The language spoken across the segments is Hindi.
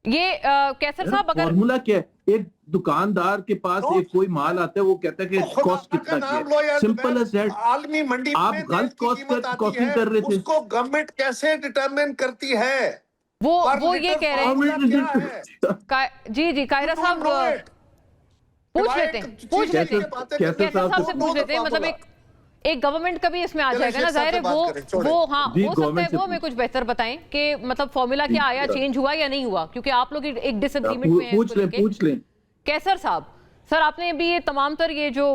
ये कैसर साहब अगर फॉर्मूला क्या है? एक दुकानदार के पास एक कोई माल आता है, वो कहता है कि कॉस्ट कितना क्या है, सिंपल एज दैट। आलमी मंडी आप में गलत कॉस्टिंग कर रहे थे। उसको गवर्नमेंट कैसे डिटरमिन करती है? वो ये कह रहे हैं जी जी कायरा साहब पूछ लेते हैं कैसर साहब से पूछ लेते हैं। मतलब एक गवर्नमेंट का भी इसमें आ जाएगा ना, जाहिर है वो हाँ हो सकता है वो हमें कुछ बेहतर बताएं कि मतलब फॉर्मूला क्या आया, चेंज हुआ या नहीं हुआ, क्योंकि आप लोग एक डिसएग्रीमेंट में हैं। पूछ लें कैसर साहब, सर आपने अभी ये तमाम तर ये जो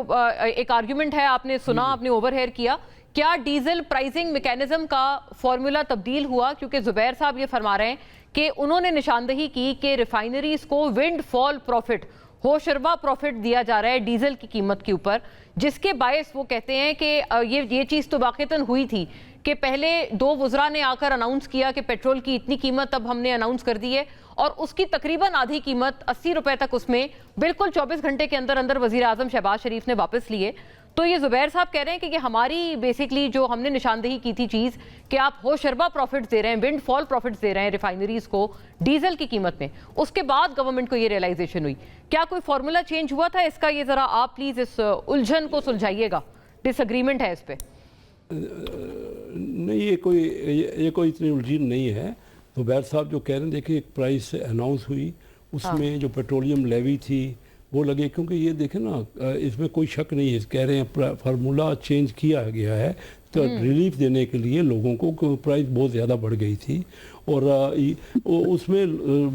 एक आर्गुमेंट है आपने सुना, आपने ओवरहेयर किया, क्या डीजल प्राइसिंग मैकेनिज्म का फॉर्मूला तब्दील हुआ? क्योंकि जुबैर साहब ये फरमा रहे हैं कि उन्होंने निशानदही की कि रिफाइनरीज को विंड फॉल प्रॉफिट, होशरबा प्रॉफिट दिया जा रहा है डीजल की कीमत के ऊपर, जिसके बायस वो कहते हैं कि ये चीज़ तो वाक़तन हुई थी कि पहले दो वज़रा ने आकर अनाउंस किया कि पेट्रोल की इतनी कीमत अब हमने अनाउंस कर दी है, और उसकी तकरीबन आधी कीमत 80 रुपए तक उसमें बिल्कुल 24 घंटे के अंदर अंदर वज़ीर आज़म शहबाज शरीफ ने वापस लिए। तो ये जुबैर साहब कह रहे हैं कि ये हमारी बेसिकली जो हमने निशानदेही की थी चीज़ कि आप होशरबा प्रॉफिट्स दे रहे हैं, विंड फॉल प्रॉफिट्स दे रहे हैं रिफाइनरीज को डीजल की कीमत में, उसके बाद गवर्नमेंट को ये रियलाइजेशन हुई। क्या कोई फॉर्मूला चेंज हुआ था इसका? ये जरा आप प्लीज इस उलझन को सुलझाइएगा, डिसएग्रीमेंट है इस पे। नहीं, ये कोई इतनी उलझन नहीं है। जुबैर साहब जो कह रहे हैं, देखिए एक प्राइस अनाउंस हुई, उसमें जो पेट्रोलियम लेवी थी वो लगे, क्योंकि ये देखें ना, इसमें कोई शक नहीं है, कह रहे हैं फार्मूला चेंज किया गया है तो रिलीफ देने के लिए लोगों को प्राइस बहुत ज़्यादा बढ़ गई थी, और उसमें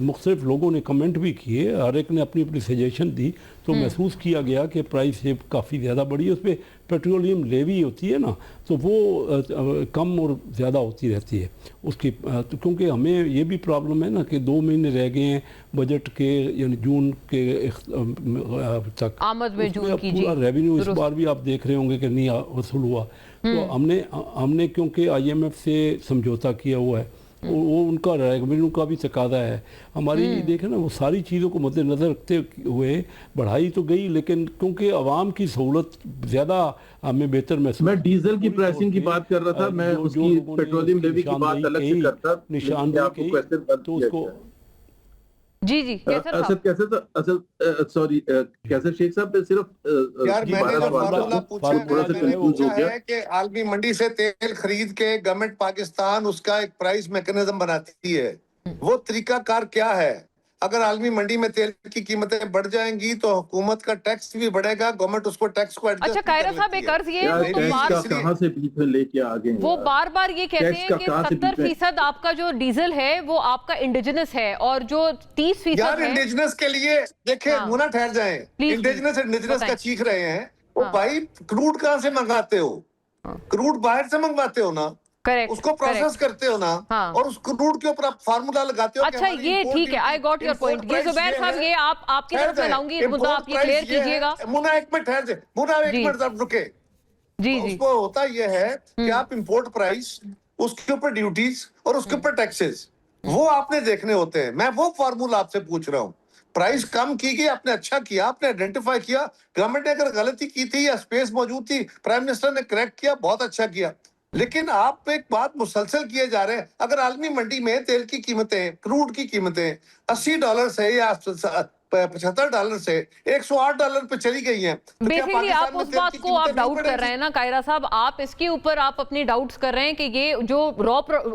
मुख्तलिफ लोगों ने कमेंट भी किए, हर एक ने अपनी अपनी सजेशन दी, तो महसूस किया गया कि प्राइस ये काफ़ी ज़्यादा बढ़ी। उस पर पेट्रोलियम लेवी होती है ना, तो वो कम और ज़्यादा होती रहती है उसकी, तो क्योंकि हमें ये भी प्रॉब्लम है ना कि 2 महीने रह गए हैं बजट के, यानी जून के तक आमद में जून की पूरा रेवेन्यू इस बार भी आप देख रहे होंगे कि नहीं वसूल हुआ। तो हमने क्योंकि IMF से समझौता किया हुआ है, वो उनका रेवेन्यू का भी तकादा है, हमारी देखें ना, वो सारी चीज़ों को मद्देनजर रखते हुए बढ़ाई तो गई, लेकिन क्योंकि आवाम की सहूलत ज़्यादा हमें बेहतर महसूस। मैं डीजल की प्राइसिंग की बात कर रहा था, मैं उसकी पेट्रोलियम लेवी की बात अलग से करता, निशानदेही तो उसको जी जी कैसर शेख साहब सिर्फ यार मैंने फॉर्मूला पूछा है कि आलमी मंडी से तेल खरीद के गवर्नमेंट पाकिस्तान उसका एक प्राइस मैकेनिज्म बनाती है, वो तरीकाकार क्या है? अगर आलमी मंडी में तेल की कीमतें बढ़ जाएंगी तो हुकूमत का टैक्स भी बढ़ेगा, गवर्नमेंट उसको टैक्स को एडजस्ट। अच्छा कायरा साहब, एक अर्ज ये कहां से बीच में लेके आ गए, वो बार बार ये कहते हैं कि 70% आपका जो डीजल है वो आपका इंडिजिनस है, और जो 30% यार इंडिजिनस के लिए देखे मुना ठहर जाए, इंडिजिनस का चीख रहे हैं, वो भाई क्रूड कहां से मंगाते हो? क्रूड बाहर से मंगवाते हो ना, उसको प्रोसेस करते हो ना, और उस क्रूड के ऊपर आप फार्मूला लगाते हो। अच्छा ये ठीक है, आई गॉट योर पॉइंट। ये जुबैर साहब ये आपकी तरफ से लाऊंगी, मुद्दा आप ये क्लियर कीजिएगा। मुना एक मिनट ठहर जाए, मुना एक मिनट आप रुके जी। उसको होता यह है कि आप इंपोर्ट प्राइस, उसके ऊपर ड्यूटीज और उसके ऊपर टैक्सेस, वो आपने देखने होते हैं। मैं वो फार्मूला आपसे पूछ रहा हूँ। प्राइस कम की गई, आपने अच्छा किया, आपने आइडेंटिफाई किया, गवर्नमेंट ने अगर गलती की थी या स्पेस मौजूद थी, प्राइम मिनिस्टर ने करेक्ट किया, बहुत अच्छा किया। लेकिन आप एक बात मुसलसल किए जा रहे हैं। अगर आलमी मंडी में तेल की कीमतें, क्रूड की कीमतें $80 से या $75 से $108 पे चली गई हैं, तो बेसिकली आप उस बात को आप डाउट कर रहे हैं ना कायरा साहब, आप इसके ऊपर आप अपनी डाउट्स कर रहे हैं कि ये जो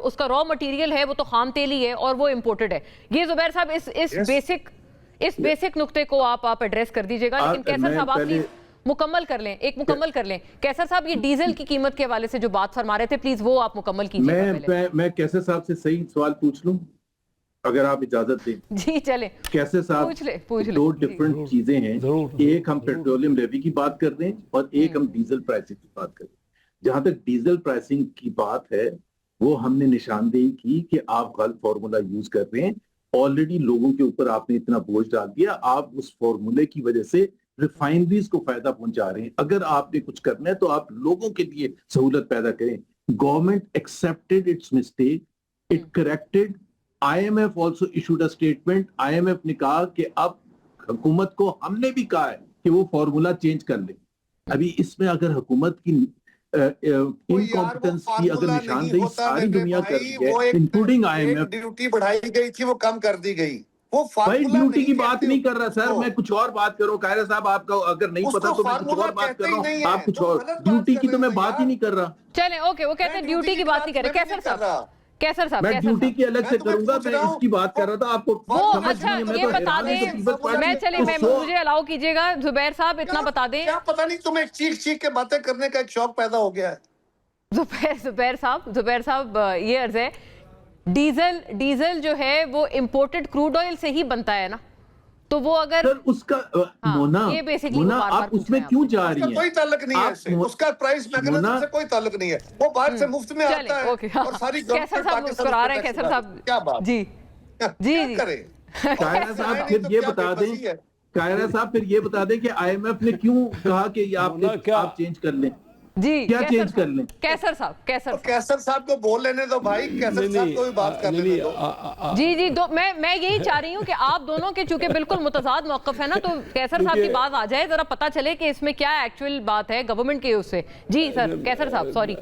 उसका रॉ मटेरियल है वो तो खाम तेल ही है और वो इम्पोर्टेड है। ये जुबैर साहब इस बेसिक नुक्ते को आप एड्रेस कर दीजिएगा। लेकिन कैसर साहब आप मुकम्मल कर लें, मुकम्मल कर लें। कैसर साहब ये डीजल की कीमत के हवाले से जो बात फरमा रहे थे, प्लीज वो आप मुकम्मल कीजिए। मैं कैसर साहब से सही सवाल पूछ लूं, अगर आप इजाजत दें। जी चले कैसर साहब, पूछ ले। 2 डिफरेंट चीजें हैं, एक हम पेट्रोलियम लेवी की बात कर रहे हैं और एक हम डीजल प्राइसिंग की बात कर रहे हैं। जहां तक डीजल प्राइसिंग की बात है, वो हमने निशानदेही की कि आप गलत फॉर्मूला यूज कर रहे हैं। ऑलरेडी लोगों के ऊपर आपने इतना बोझ डाल दिया, आप उस फॉर्मूले की वजह से रिफाइनरीज को फायदा पहुंचा रहे हैं। अगर आपने कुछ करना है तो आप लोगों के लिए सहूलत पैदा करें। Government accepted it's mistake, it corrected. IMF also issued a statement. IMF ने कहा कि अब हुकूमत को, हमने भी कहा है कि वो फॉर्मूला चेंज कर ले। अभी इसमें अगर हुकूमत की इनकॉम्पिटेंस की अगर निशानदेही सारी दुनिया कर रही है, इंक्लूडिंग IMF, ड्यूटी बढ़ाई गई थी वो कम कर दी गई, वो भाई फार्मूला ड्यूटी की नहीं बात कहते नहीं कर रहा सर, उसको। मैं कुछ और बात कर रहा हूँ। कायरा साहब आपका अगर नहीं उसको पता तो मैं कुछ फार्मूला और बात कहते कर ही रहा नहीं हूँ, है, आप कुछ तुम और। गलत बात ड्यूटी कर की रहे तो मैं हो बात ही यार। नहीं कर रहा। चलें, ओके, वो कहते हैं ड्यूटी की बात नहीं करें। कैसर साहब, कैसर साहब, मैं कैसर ड्यूटी साहब, की अलग मैं से तुम्हें करूंगा, पूछ मैं रहा हूं, इसकी बात कर रहा था, आपको वो समझ अच्छा नहीं है, मैं ये तो बता हैरान हूं कि दें, पीपल्स पार्टी मैं चलिए मैं तो मुझे अलाउ कीजिएगा जुबैर साहब इतना बता दें। क्या पता नहीं तुम्हें चीख चीख के बातें करने का एक शौक पैदा हो गया है। जुबैर साहब ये अर्ज है, डीजल जो है वो इंपोर्टेड क्रूड ऑयल से ही बनता है ना, तो वो अगर सर उसका हाँ, मोना ये बेसिकली मोना बार-बार आप पूछ उसमें रहे हैं क्यों आपसे। जा उसका रही कोई हैं? ताल्लुक नहीं है आप इससे, उसका प्राइस मैकेनिज्म से कोई ताल्लुक नहीं है, वो बाहर से मुफ्त में चलें, आता है ओके, हाँ, और सारी कैसर गवर्नमेंट साहब मुस्कुरा रहे हैं, कैसर साहब क्या बात जी जी क्या जी करें। कायरा साहब नहीं फिर तो ये क्या बता दें, बेबसी है। कायरा साहब फिर ये बता दें कि आईएमएफ ने क्यों कहा कि ये मोना क्या- आप चेंज कर लें, जी क्या कैसर चेंज कर साहब, लें? कैसर साहब, कैसर तो साहब कैसर साहब को बोल लेने दो भाई, कैसर साहब को भी बात कर लेने दो। जी जी दो मैं यही चाह रही हूँ कि आप दोनों के चूंकि बिल्कुल मुतजाद मौक़िफ़ है ना, तो कैसर साहब की बात आ जाए, जरा पता चले कि इसमें क्या एक्चुअल बात है गवर्नमेंट के उससे। जी सर, कैसर साहब सॉरी।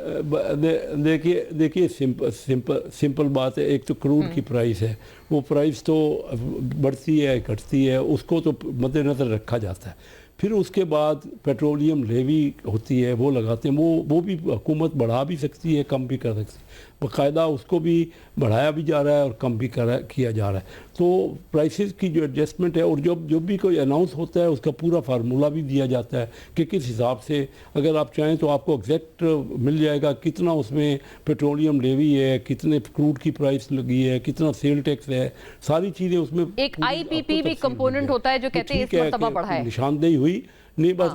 देखिए सिंपल बात है। एक तो क्रूड की प्राइस है, वो प्राइस तो बढ़ती है घटती है, उसको तो मद्देनज़र रखा जाता है। फिर उसके बाद पेट्रोलियम लेवी होती है, वो लगाते हैं, वो भी हुकूमत बढ़ा भी सकती है, कम भी कर सकती है। बाकायदा उसको भी बढ़ाया भी जा रहा है और कम भी किया जा रहा है। तो प्राइसेस की जो एडजस्टमेंट है, और जब भी कोई अनाउंस होता है उसका पूरा फार्मूला भी दिया जाता है कि किस हिसाब से, अगर आप चाहें तो आपको एग्जैक्ट मिल जाएगा कितना उसमें पेट्रोलियम लेवी है, कितने क्रूड की प्राइस लगी है, कितना सेल टैक्स है, सारी चीज़ें उसमें एक IPP भी कंपोनेंट होता है जो कहते हैं इस मर्तबा बढ़ा है। निशानदेही हुई नहीं, बस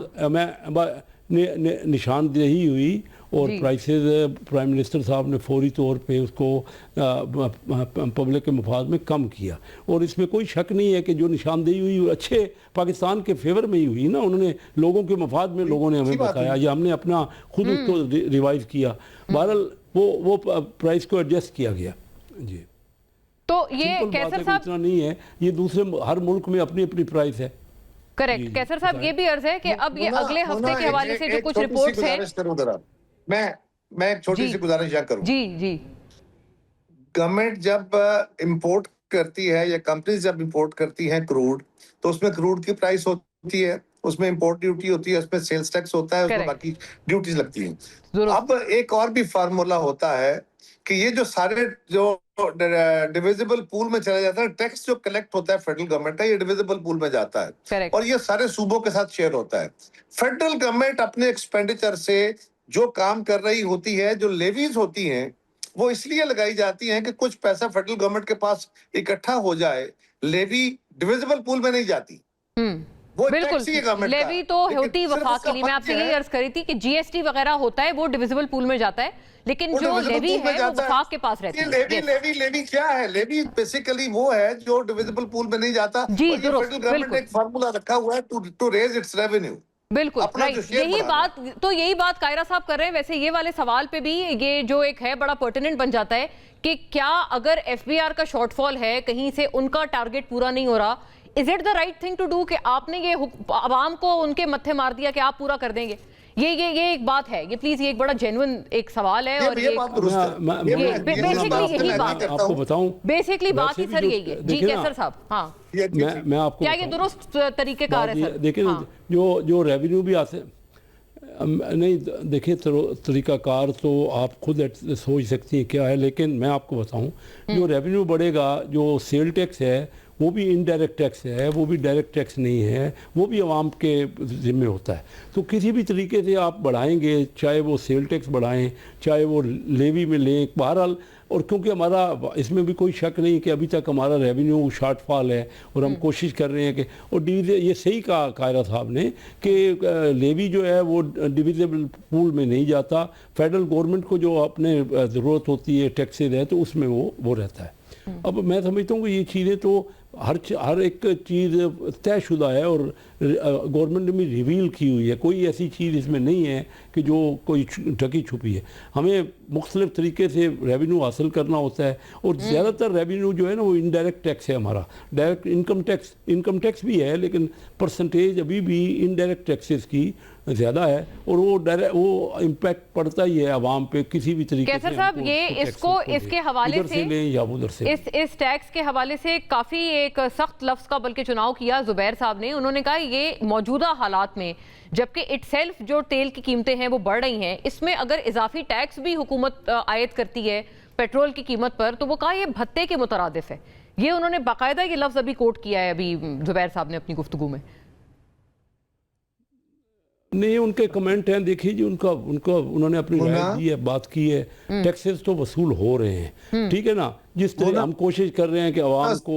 निशानदेही हुई और प्राइसेस प्राइम मिनिस्टर साहब ने फौरी तौर पे उसको पब्लिक के मफाद में कम किया। और इसमें कोई शक नहीं है कि जो निशानदेही हुई अच्छे पाकिस्तान के फेवर में ही हुई ना, उन्होंने लोगों के मफाद में लोगों ने हमें बताया, या हमने अपना खुद उसको रिवाइज किया। बहरहाल वो प्राइस को एडजस्ट किया गया। जी, तो ये सिंपल बात कैसर है, साहब इतना नहीं है, ये दूसरे हर मुल्क में अपनी अपनी प्राइस है। करेक्ट। कैसर साहब ये भी अर्ज है कि अब ये अगले हफ्ते के हवाले से जो कुछ रिपोर्ट्स हैं, मैं एक छोटी सी गुजारिश यहाँ करूँ। जी जी गवर्नमेंट जब इंपोर्ट करती है या कंपनीज जब इंपोर्ट करती हैं क्रूड, तो उसमें क्रूड की प्राइस होती है, उसमें इंपोर्ट ड्यूटी होती है, उसमें सेल्स टैक्स होता है, उसमें Correct. बाकी ड्यूटीज लगती हैं। जरूर। अब एक और भी फार्मूला होता है कि ये जो सारे जो डिविजिबल पूल में चला जाता है, टैक्स जो कलेक्ट होता है फेडरल गवर्नमेंट का, ये डिविजिबल पूल में जाता है Correct. और ये सारे सूबों के साथ शेयर होता है। फेडरल गवर्नमेंट अपने एक्सपेंडिचर से जो काम कर रही होती है, जो लेवीज होती हैं, वो इसलिए लगाई जाती हैं कि कुछ पैसा फेडरल गवर्नमेंट के पास इकट्ठा हो जाए। लेवी डिविजिबल पूल में नहीं जाती, वो बिल्कुल। टैक्स ही है गवर्नमेंट का। लेवी तो लेकिन होती सिर्फ वफाक उसका के लिए, मैं फर्क आपसे ये यही है, अर्ज करी थी कि GST वगैरह होता है वो डिविजिबल पूल में जाता है, लेकिन वो जो divisible लेवी pool में है वो जाता है। वफाक के पास रहती है। लेवी क्या है? लेवी बेसिकली वो है जो डिविजिबल पूल में नहीं जाता। जी, और ये दुरुस्त, फेडरल गवर्नमेंट ने एक फार्मूला रखा हुआ है टू रेज इट्स रेवेन्यू। बिल्कुल अपना जो राइट। शेयर यही बात कायरा साहब कर रहे हैं। वैसे ये वाले सवाल पे भी ये जो एक है बड़ा पर्टिनेंट बन जाता है कि क्या अगर FBR का शॉर्टफॉल है, कहीं से उनका टारगेट पूरा नहीं हो रहा, is it the right thing to do कि आपने ये आवाम को उनके मत्थे मार दिया कि आप पूरा कर देंगे? ये एक बात है, ये प्लीज, ये एक बड़ा जेन्युइन एक सवाल है। और ये बात दुरुस्त है। बेसिकली यही बात आपको बताऊं, बेसिकली बात ही सर यही है। जी देखिए ना, कैसर साहब, हाँ मैं आपको क्या ये दुरुस्त तरीकेकार है सर? देखिए ना, जो रेवेन्यू भी आते नहीं, देखिए तरीकाकार तो आप खुद सोच सकती हैं क्या है, लेकिन मैं आपको बताऊं, जो रेवेन्यू बढ़ेगा, जो सेल टैक्स है वो भी इनडायरेक्ट टैक्स है, वो भी डायरेक्ट टैक्स नहीं है, वो भी आवाम के ज़िम्मे होता है। तो किसी भी तरीके से आप बढ़ाएंगे, चाहे वो सेल टैक्स बढ़ाएं, चाहे वो लेवी में लें, बहरहाल। और क्योंकि हमारा इसमें भी कोई शक नहीं कि अभी तक हमारा रेवेन्यू शॉर्टफॉल है और हम कोशिश कर रहे हैं कि, और ये सही कहा कायरा साहब ने कि लेवी जो है वो डिविजिबल पूल में नहीं जाता, फेडरल गवर्नमेंट को जो अपने ज़रूरत होती है टैक्सेज है तो उसमें वो रहता है। अब मैं समझता हूँ कि ये चीज़ें तो हर एक चीज़ तयशुदा है और गवर्नमेंट ने भी रिवील की हुई है, कोई ऐसी चीज़ इसमें नहीं है कि जो कोई ठगी छुपी है। हमें मुख्तलिफ तरीके से रेवेन्यू हासिल करना होता है, और ज़्यादातर रेवेन्यू जो है ना वो इनडायरेक्ट टैक्स है हमारा। डायरेक्ट इनकम टैक्स भी है, लेकिन परसेंटेज अभी भी इनडायरेक्ट टैक्सेस की ज़्यादा है, और वो इम्पैक्ट पड़ता ही है आवाम पे किसी भी तरीके से। कैसर साहब, ये इसको इसके हवाले से लें या उधर से इस टैक्स के हवाले से काफी एक सख्त लफ्ज का बल्कि चुनाव किया जुबैर साहब ने। उन्होंने कहा ये मौजूदा हालात में, जबकि इटसेल्फ जो तेल की कीमतें हैं वो बढ़ रही हैं, इसमें अगर इजाफी टैक्स भी हुकूमत आयद करती है पेट्रोल की कीमत पर, तो वो कहा ये भत्ते के मुतरादिफ है। ये उन्होंने बाकायदा ये लफ्ज अभी कोट किया है अभी जुबैर साहब ने अपनी गुफ्तगू में। नहीं, उनके कमेंट हैं, देखिए जी, उन्होंने अपनी राय दी है, बात की है। टैक्सेस तो वसूल हो रहे हैं, ठीक है ना। जिस तरह हम कोशिश कर रहे हैं कि आवाम को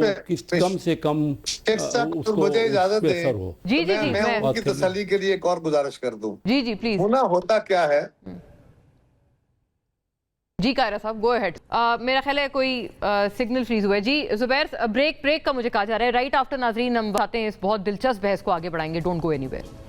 कम से कम उसको मुझे इजाजत उस पे असर हो। जी जी जी, मैं उनकी तसल्ली के लिए एक और गुजारिश कर दूं। जी जी प्लीज। होता क्या है जी कायरा साहब, गो अहेड। मेरा ख्याल है कोई सिग्नल फ्रीज हुआ है। जी जुबैर, ब्रेक का मुझे कहा जा रहा है। राइट आफ्टर नाजरीन हम बातें इस बहुत दिलचस्प बहस को आगे बढ़ाएंगे। Don't go anywhere.